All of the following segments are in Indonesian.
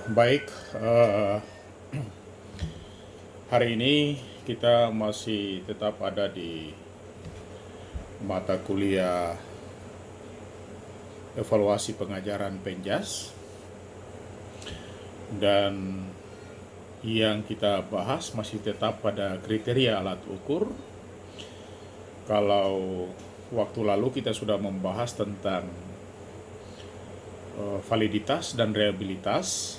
Baik, hari ini kita masih tetap ada di mata kuliah evaluasi pengajaran Penjas, dan yang kita bahas masih tetap pada kriteria alat ukur. Kalau waktu lalu kita sudah membahas tentang validitas dan reliabilitas,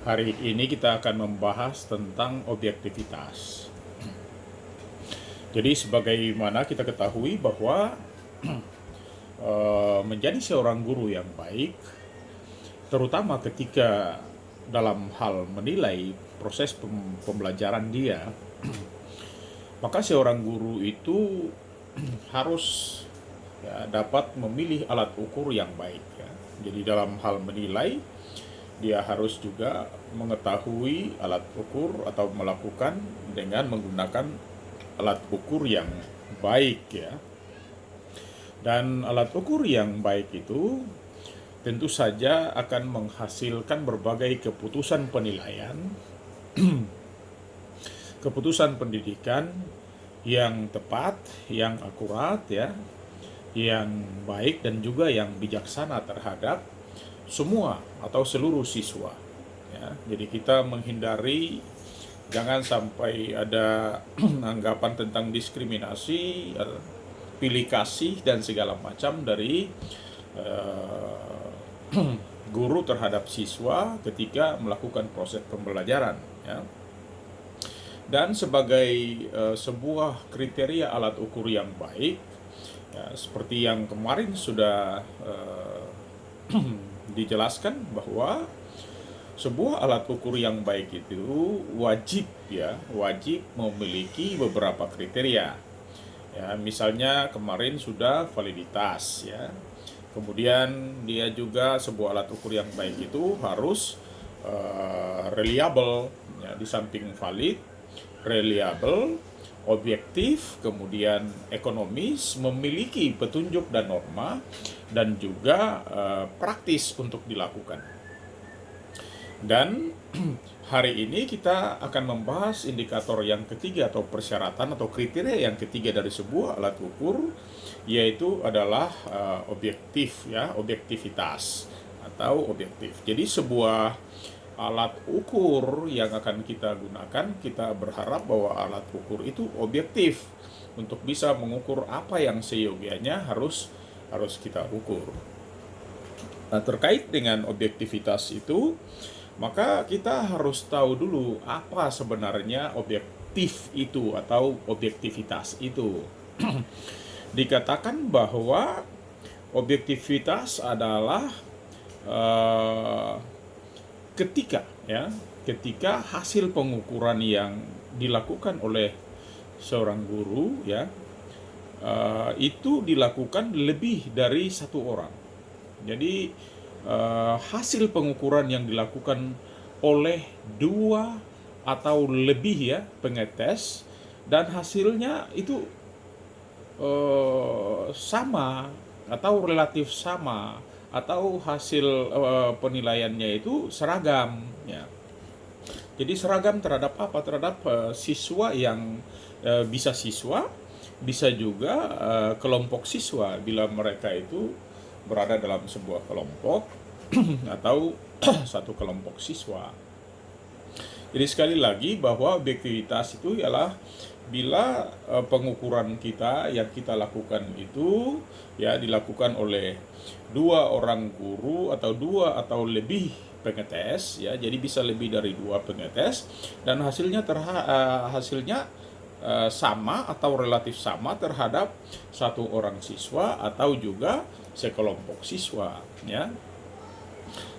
hari ini kita akan membahas tentang objektivitas. Jadi sebagaimana kita ketahui bahwa menjadi seorang guru yang baik, terutama ketika dalam hal menilai proses pembelajaran dia, maka seorang guru itu harus dapat memilih alat ukur yang baik. Ya. Jadi dalam hal menilai, dia harus juga mengetahui alat ukur atau melakukan dengan menggunakan alat ukur yang baik, ya. Dan alat ukur yang baik itu tentu saja akan menghasilkan berbagai keputusan penilaian, keputusan pendidikan yang tepat, yang akurat, ya, yang baik dan juga yang bijaksana terhadap semua atau seluruh siswa. Ya, jadi kita menghindari jangan sampai ada anggapan tentang diskriminasi, pilih kasih dan segala macam dari guru terhadap siswa ketika melakukan proses pembelajaran. Ya. Dan sebagai sebuah kriteria alat ukur yang baik, ya, seperti yang kemarin sudah dijelaskan bahwa sebuah alat ukur yang baik itu wajib memiliki beberapa kriteria. Ya, misalnya kemarin sudah validitas, ya. Kemudian dia juga sebuah alat ukur yang baik itu harus reliable, ya, di samping valid, reliable, objektif, kemudian ekonomis, memiliki petunjuk dan norma, dan juga praktis untuk dilakukan. Dan hari ini kita akan membahas indikator yang ketiga atau persyaratan atau kriteria yang ketiga dari sebuah alat ukur, yaitu adalah objektif, ya, objektivitas atau objektif. Jadi sebuah alat ukur yang akan kita gunakan, kita berharap bahwa alat ukur itu objektif untuk bisa mengukur apa yang seyogianya harus kita ukur. Nah, terkait dengan objektivitas itu, maka kita harus tahu dulu apa sebenarnya objektif itu atau objektivitas itu. Dikatakan bahwa objektivitas adalah ketika hasil pengukuran yang dilakukan oleh seorang guru, ya, itu dilakukan lebih dari satu orang. Jadi hasil pengukuran yang dilakukan oleh dua atau lebih, ya, pengetes, dan hasilnya itu sama atau relatif sama, atau hasil penilaiannya itu seragam, ya. Jadi seragam terhadap apa? Terhadap siswa yang bisa juga kelompok siswa bila mereka itu berada dalam sebuah kelompok atau satu kelompok siswa. Jadi sekali lagi bahwa objektivitas itu ialah bila pengukuran kita yang kita lakukan itu, ya, dilakukan oleh dua orang guru atau dua atau lebih pengetes, ya, jadi bisa lebih dari dua pengetes, dan hasilnya sama atau relatif sama terhadap satu orang siswa atau juga sekelompok siswa, ya.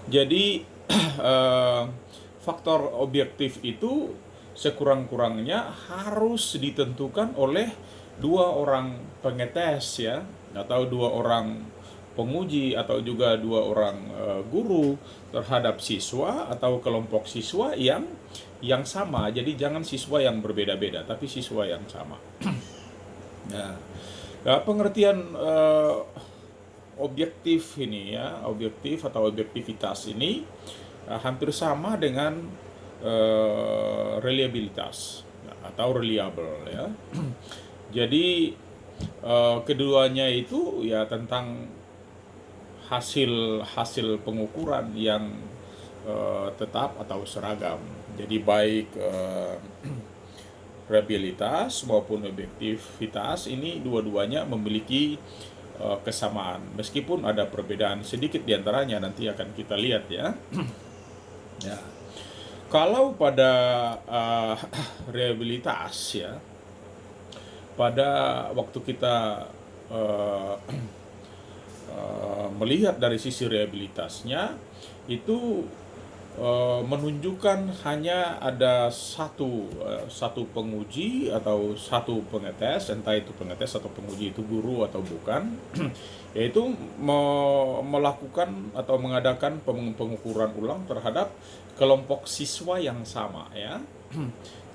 Jadi faktor objektif itu sekurang-kurangnya harus ditentukan oleh dua orang pengetes, ya, atau dua orang penguji atau juga dua orang guru terhadap siswa atau kelompok siswa yang sama. Jadi jangan siswa yang berbeda-beda, tapi siswa yang sama. Nah, pengertian objektif ini, ya, objektif atau objektivitas ini hampir sama dengan reliabilitas atau reliable ya. Jadi keduanya itu ya tentang hasil hasil pengukuran yang tetap atau seragam. Jadi baik reliabilitas maupun objektivitas ini dua-duanya memiliki kesamaan, meskipun ada perbedaan sedikit diantaranya, nanti akan kita lihat ya. Ya, kalau pada reliabilitas ya, pada waktu kita uh, melihat dari sisi reliabilitasnya itu menunjukkan hanya ada satu penguji atau satu pengetes, entah itu pengetes atau penguji itu guru atau bukan, yaitu melakukan atau mengadakan pengukuran ulang terhadap kelompok siswa yang sama ya.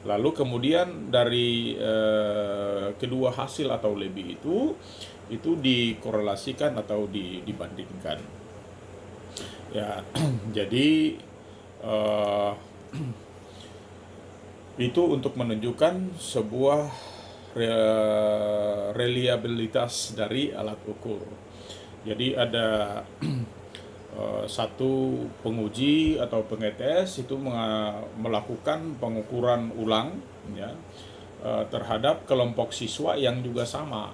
Lalu kemudian dari kedua hasil atau lebih itu dikorelasikan atau dibandingkan ya. Jadi itu untuk menunjukkan sebuah reliabilitas dari alat ukur. Jadi ada satu penguji atau pengetes itu melakukan pengukuran ulang ya, terhadap kelompok siswa yang juga sama.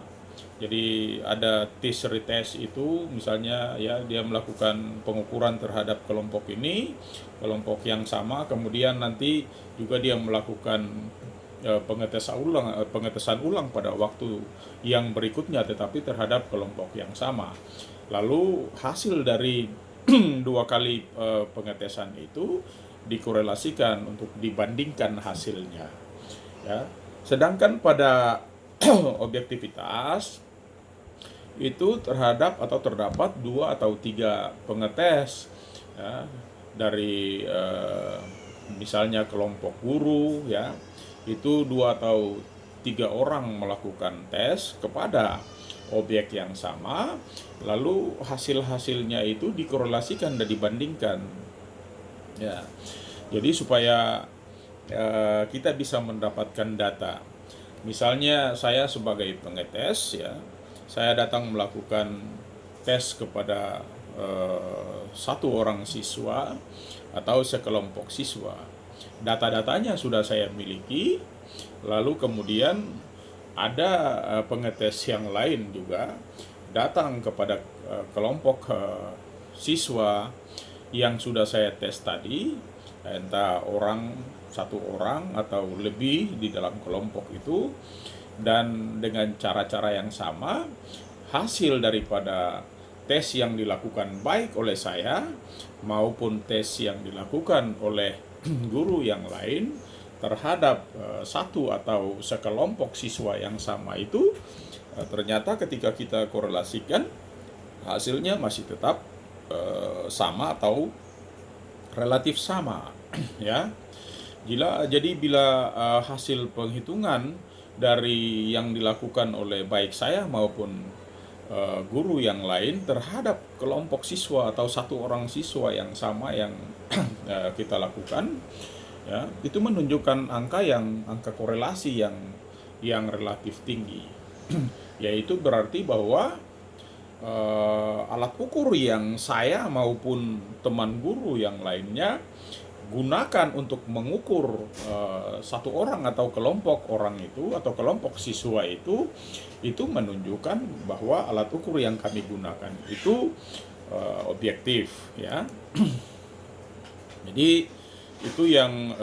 Jadi ada test retest itu misalnya ya, dia melakukan pengukuran terhadap kelompok ini, kelompok yang sama, kemudian nanti juga dia melakukan pengetesan ulang pada waktu yang berikutnya tetapi terhadap kelompok yang sama. Lalu hasil dari dua kali pengetesan itu dikorelasikan untuk dibandingkan hasilnya ya. Sedangkan pada objektivitas itu terhadap atau terdapat 2 atau 3 pengetes ya, dari misalnya kelompok guru ya, itu 2 atau 3 orang melakukan tes kepada objek yang sama, lalu hasil-hasilnya itu dikorelasikan dan dibandingkan ya. Jadi supaya kita bisa mendapatkan data. Misalnya saya sebagai pengetes ya, saya datang melakukan tes kepada satu orang siswa atau sekelompok siswa. Data-datanya sudah saya miliki, lalu kemudian ada pengetes yang lain juga datang kepada kelompok siswa yang sudah saya tes tadi, entah satu orang atau lebih di dalam kelompok itu, dan dengan cara-cara yang sama hasil daripada tes yang dilakukan baik oleh saya maupun tes yang dilakukan oleh guru yang lain terhadap satu atau sekelompok siswa yang sama itu, ternyata ketika kita korelasikan hasilnya masih tetap sama atau relatif sama ya. Jadi bila hasil penghitungan dari yang dilakukan oleh baik saya maupun guru yang lain terhadap kelompok siswa atau satu orang siswa yang sama yang kita lakukan ya, itu menunjukkan angka korelasi yang relatif tinggi. Yaitu berarti bahwa alat ukur yang saya maupun teman guru yang lainnya gunakan untuk mengukur satu orang atau kelompok orang itu atau kelompok siswa itu menunjukkan bahwa alat ukur yang kami gunakan itu objektif ya. Jadi itu yang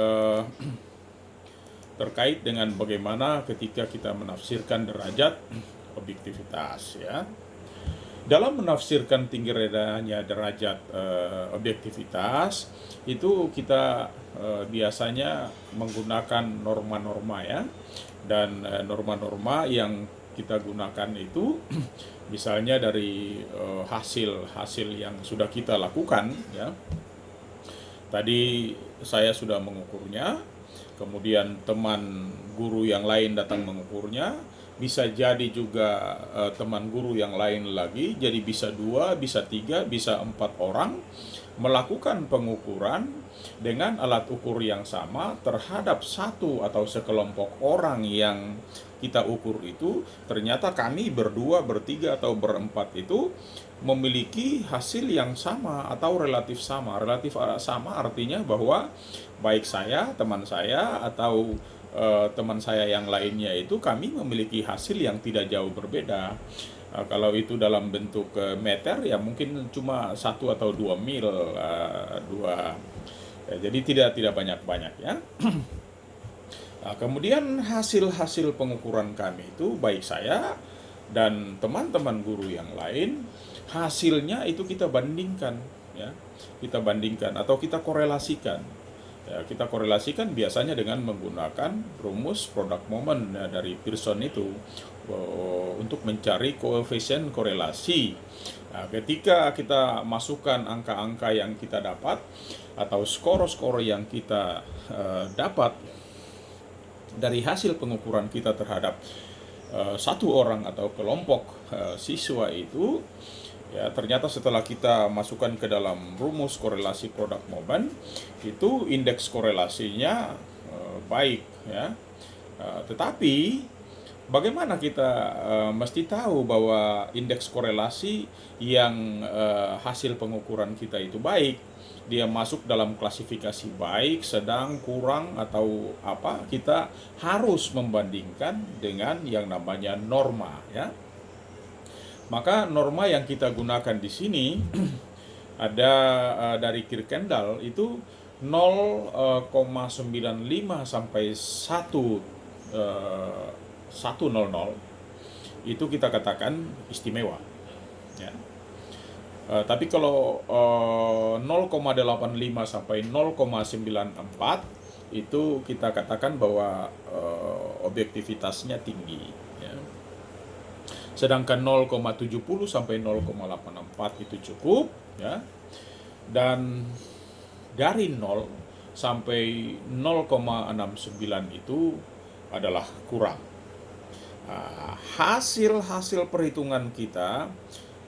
terkait dengan bagaimana ketika kita menafsirkan derajat objektivitas ya. Dalam menafsirkan tinggi rendahnya derajat objektivitas itu kita biasanya menggunakan norma-norma ya, dan norma-norma yang kita gunakan itu misalnya dari hasil-hasil yang sudah kita lakukan ya. Tadi saya sudah mengukurnya, kemudian teman guru yang lain datang mengukurnya, bisa jadi juga teman guru yang lain lagi, jadi bisa 2, bisa 3, bisa 4 orang melakukan pengukuran dengan alat ukur yang sama terhadap satu atau sekelompok orang yang kita ukur itu, ternyata kami berdua, bertiga, atau berempat itu memiliki hasil yang sama atau relatif sama. Relatif sama artinya bahwa baik saya, teman saya, atau teman saya yang lainnya itu kami memiliki hasil yang tidak jauh berbeda. Kalau itu dalam bentuk meter ya mungkin cuma 1 atau 2 mil, jadi tidak banyak-banyak ya. Nah, kemudian hasil-hasil pengukuran kami itu baik saya dan teman-teman guru yang lain, hasilnya itu kita bandingkan ya. Kita bandingkan atau kita korelasikan. Ya, kita korelasikan biasanya dengan menggunakan rumus product moment ya, dari Pearson itu untuk mencari koefisien korelasi. Nah, ketika kita masukkan angka-angka yang kita dapat atau skor-skor yang kita dapat dari hasil pengukuran kita terhadap satu orang atau kelompok siswa itu, ya ternyata setelah kita masukkan ke dalam rumus korelasi produk moment itu indeks korelasinya baik ya. Tetapi bagaimana kita mesti tahu bahwa indeks korelasi yang hasil pengukuran kita itu baik, dia masuk dalam klasifikasi baik, sedang, kurang, atau apa? Kita harus membandingkan dengan yang namanya norma ya. Maka norma yang kita gunakan di sini ada dari Kirkendall itu 0,95 sampai 100 itu kita katakan istimewa ya. Tapi kalau 0,85 sampai 0,94 itu kita katakan bahwa objektivitasnya tinggi ya. Sedangkan 0,70 sampai 0,84 itu cukup ya. Dan dari 0 sampai 0,69 itu adalah kurang. Hasil perhitungan kita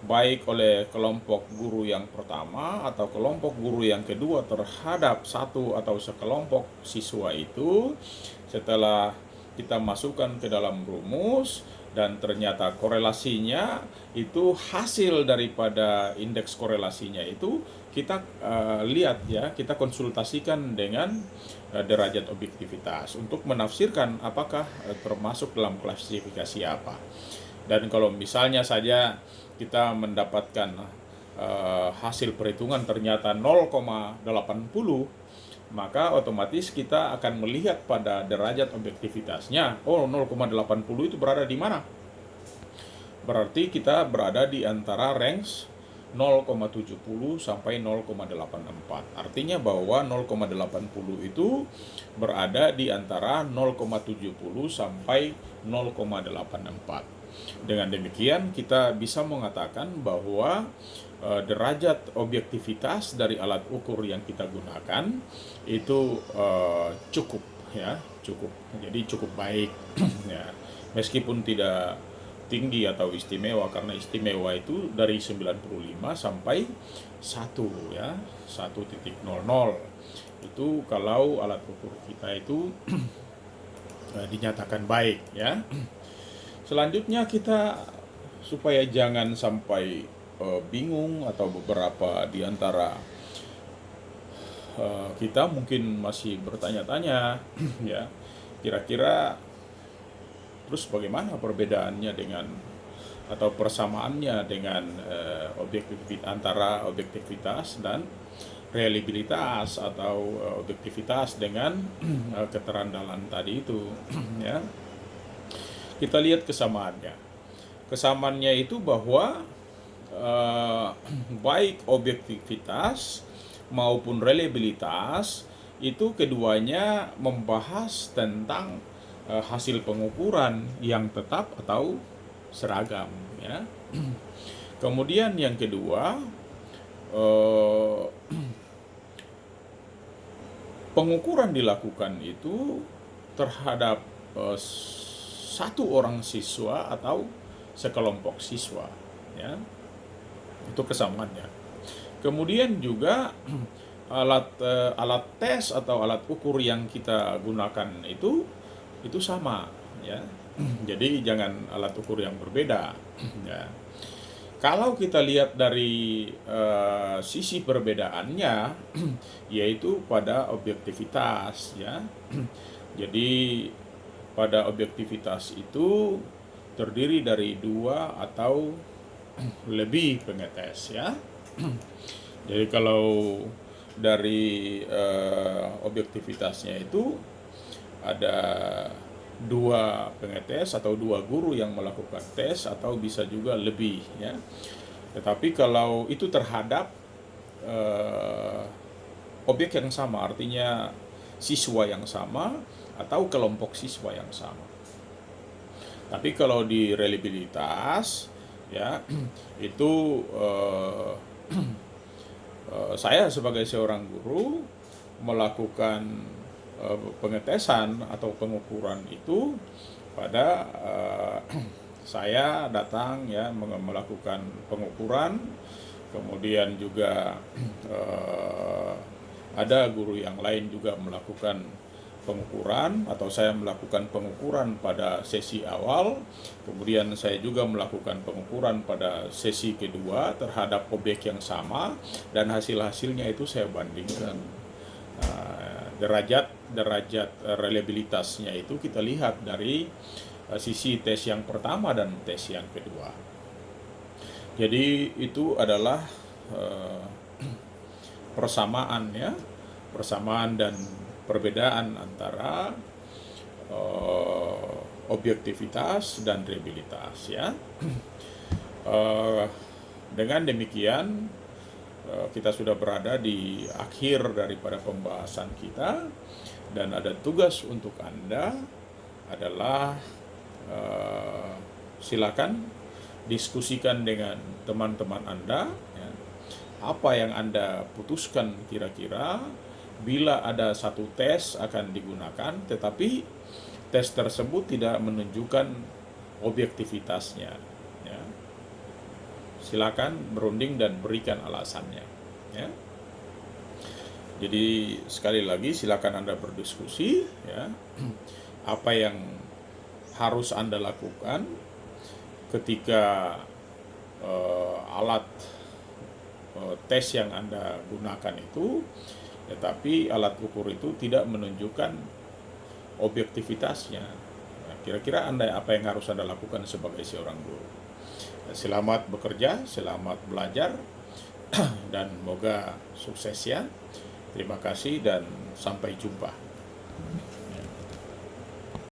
baik oleh kelompok guru yang pertama atau kelompok guru yang kedua terhadap satu atau sekelompok siswa itu, setelah kita masukkan ke dalam rumus dan ternyata korelasinya itu, hasil daripada indeks korelasinya itu kita lihat ya, kita konsultasikan dengan derajat objektivitas untuk menafsirkan apakah termasuk dalam klasifikasi apa. Dan kalau misalnya saja kita mendapatkan hasil perhitungan ternyata 0,80, maka otomatis kita akan melihat pada derajat objektivitasnya. Oh, 0,80 itu berada di mana? Berarti kita berada di antara range 0,70 sampai 0,84. Artinya bahwa 0,80 itu berada di antara 0,70 sampai 0,84. Dengan demikian kita bisa mengatakan bahwa derajat objektivitas dari alat ukur yang kita gunakan itu cukup ya, cukup. Jadi cukup baik ya. Meskipun tidak tinggi atau istimewa, karena istimewa itu dari 95 sampai 1 ya, 1.00 itu kalau alat ukur kita itu dinyatakan baik ya. Selanjutnya kita supaya jangan sampai bingung atau beberapa di antara kita mungkin masih bertanya-tanya ya, kira-kira terus bagaimana perbedaannya dengan atau persamaannya dengan antara objektivitas dan reliabilitas atau objektivitas dengan keterandalan tadi itu ya. Kita lihat kesamaannya. Kesamaannya itu bahwa baik objektivitas maupun reliabilitas itu keduanya membahas tentang hasil pengukuran yang tetap atau seragam ya. Kemudian yang kedua, pengukuran dilakukan itu terhadap satu orang siswa atau sekelompok siswa ya. Itu kesamaannya. Kemudian juga alat tes atau alat ukur yang kita gunakan itu sama, ya. Jadi jangan alat ukur yang berbeda, ya. Kalau kita lihat dari sisi perbedaannya, yaitu pada objektivitas, ya. Jadi pada objektivitas itu terdiri dari dua atau lebih pengetes, ya. Jadi kalau dari objektivitasnya itu ada dua pengetes atau dua guru yang melakukan tes atau bisa juga lebih, ya. Tetapi kalau itu terhadap objek yang sama, artinya siswa yang sama atau kelompok siswa yang sama. Tapi kalau di reliabilitas, ya, itu saya sebagai seorang guru melakukan pengetesan atau pengukuran itu pada saya datang, ya, melakukan pengukuran, kemudian juga ada guru yang lain juga melakukan pengukuran, atau saya melakukan pengukuran pada sesi awal, kemudian saya juga melakukan pengukuran pada sesi kedua terhadap objek yang sama, dan hasil-hasilnya itu saya bandingkan. Derajat reliabilitasnya itu kita lihat dari sisi tes yang pertama dan tes yang kedua. Jadi itu adalah persamaan, ya, persamaan dan perbedaan antara objektivitas dan reliabilitas, ya. Dengan demikian kita sudah berada di akhir daripada pembahasan kita, dan ada tugas untuk Anda adalah silakan diskusikan dengan teman-teman Anda, ya, apa yang Anda putuskan kira-kira bila ada satu tes akan digunakan, tetapi tes tersebut tidak menunjukkan objektivitasnya, ya. Silakan berunding dan berikan alasannya, ya. Jadi sekali lagi silakan Anda berdiskusi, ya, apa yang harus Anda lakukan ketika alat tes yang Anda gunakan itu, tetapi alat ukur itu tidak menunjukkan objektivitasnya. Nah, kira-kira Anda apa yang harus Anda lakukan sebagai seorang guru? Selamat bekerja, selamat belajar, dan semoga sukses, ya. Terima kasih dan sampai jumpa.